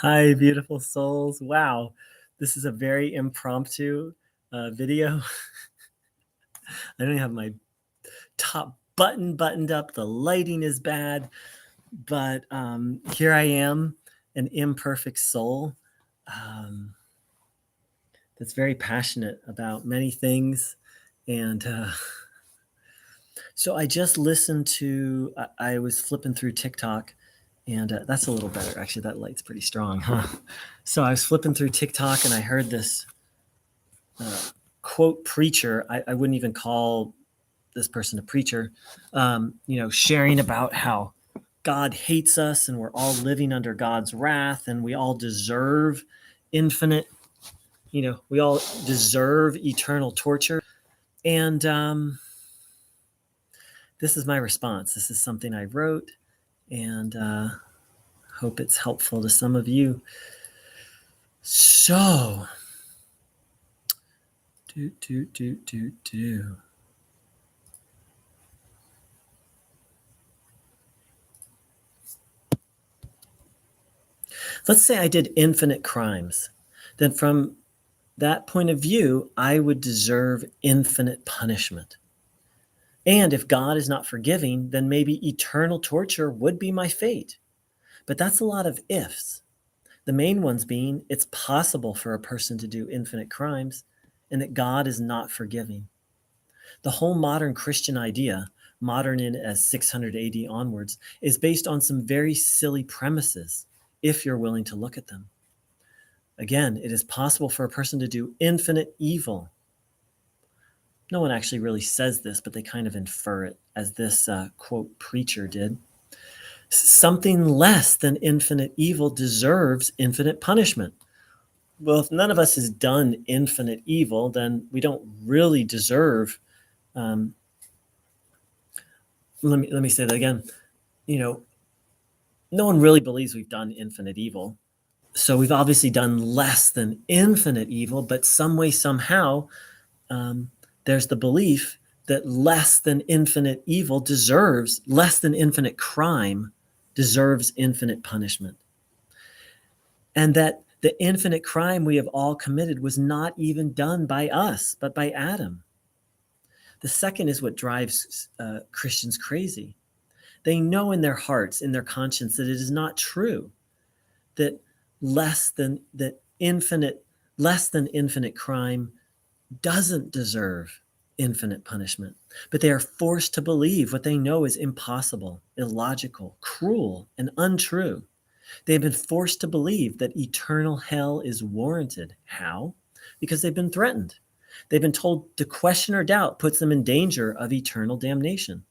Hi, beautiful souls. Wow, this is a very impromptu video. I don't have my top button buttoned up. The lighting is bad, but here I am, an imperfect soul um, that's very passionate about many things. And so I just listened to, I was flipping through TikTok, and that's a little better. Actually, that light's pretty strong, huh? So I was flipping through TikTok and I heard this quote preacher. I wouldn't even call this person a preacher, sharing about how God hates us and we're all living under God's wrath and we all deserve infinite, we all deserve eternal torture. And this is my response. This is something I wrote, and hope it's helpful to some of you. So, Let's say I did infinite crimes. Then from that point of view, I would deserve infinite punishment. And if God is not forgiving, then maybe eternal torture would be my fate. But that's a lot of ifs. The main ones being it's possible for a person to do infinite crimes and that God is not forgiving. The whole modern Christian idea, modern in as 600 AD onwards, is based on some very silly premises, if you're willing to look at them. Again, it is possible for a person to do infinite evil. No one actually really says this, but they kind of infer it, as this quote preacher did. Something less than infinite evil deserves infinite punishment. Well, if none of us has done infinite evil, then we don't really deserve. Let me say that again. No one really believes we've done infinite evil. So we've obviously done less than infinite evil, but some way, somehow, there's the belief that less than infinite evil deserves, less than infinite crime deserves infinite punishment. And that the infinite crime we have all committed was not even done by us, but by Adam. The second is what drives Christians crazy. They know in their hearts, in their conscience, that it is not true, that less than infinite crime doesn't deserve infinite punishment. But they are forced to believe what they know is impossible, illogical, cruel, and untrue. They have been forced to believe that eternal hell is warranted. How? Because they've been threatened. They've been told to question or doubt puts them in danger of eternal damnation.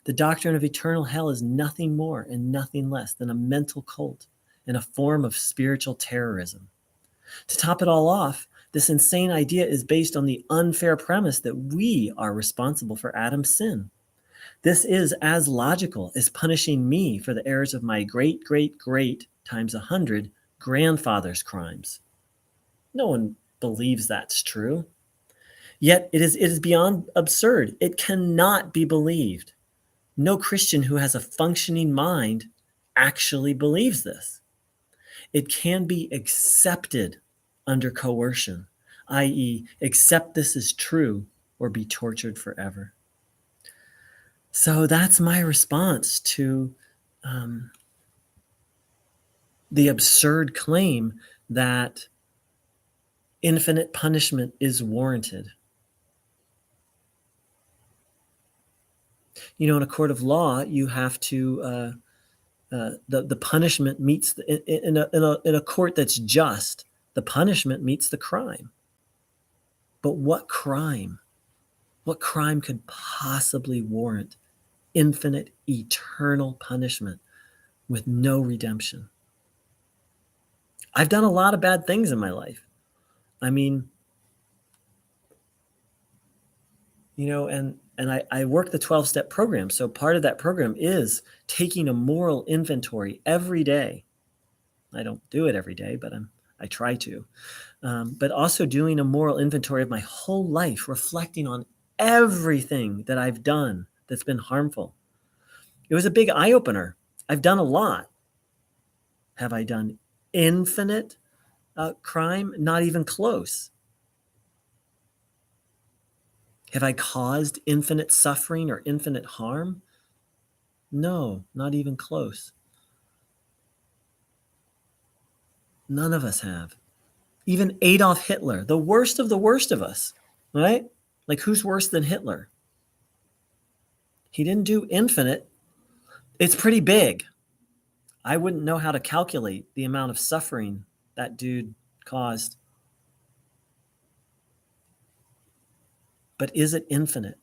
The doctrine of eternal hell is nothing more and nothing less than a mental cult and a form of spiritual terrorism. To top it all off, this insane idea is based on the unfair premise that we are responsible for Adam's sin. This is as logical as punishing me for the errors of my great, great, great times 100 grandfather's crimes. No one believes that's true. Yet it is beyond absurd. It cannot be believed. No Christian who has a functioning mind actually believes this. It can be accepted under coercion, i.e., accept this is true or be tortured forever. So that's my response to the absurd claim that infinite punishment is warranted. In a court of law, you have to the punishment meets in a court that's just. The punishment meets the crime. But what crime? What crime could possibly warrant infinite, eternal punishment with no redemption? I've done a lot of bad things in my life. I mean, and I work the 12-step program. So part of that program is taking a moral inventory every day. I don't do it every day, but I try to. But also doing a moral inventory of my whole life, reflecting on everything that I've done that's been harmful. It was a big eye-opener. I've done a lot. Have I done infinite crime? Not even close. Have I caused infinite suffering or infinite harm? No, not even close. None of us have. Even Adolf Hitler, the worst of us, right? Like, who's worse than Hitler? He didn't do infinite. It's pretty big. I wouldn't know how to calculate the amount of suffering that dude caused. But is it infinite?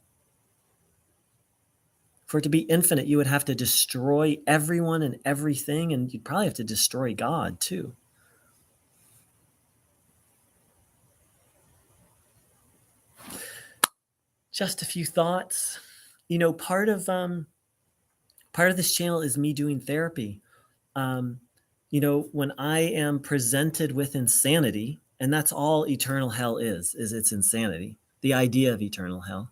For it to be infinite, you would have to destroy everyone and everything, and you'd probably have to destroy God too. Just a few thoughts. You know, part of this channel is me doing therapy. You know, when I am presented with insanity, and that's all eternal hell is it's insanity, the idea of eternal hell.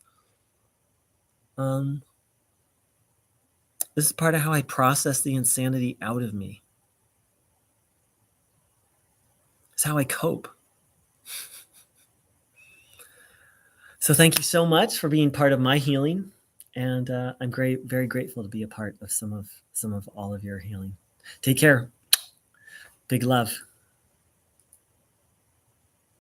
This is part of how I process the insanity out of me. It's how I cope. So thank you so much for being part of my healing, and I'm very grateful to be a part of some of all of your healing. Take care. Big love.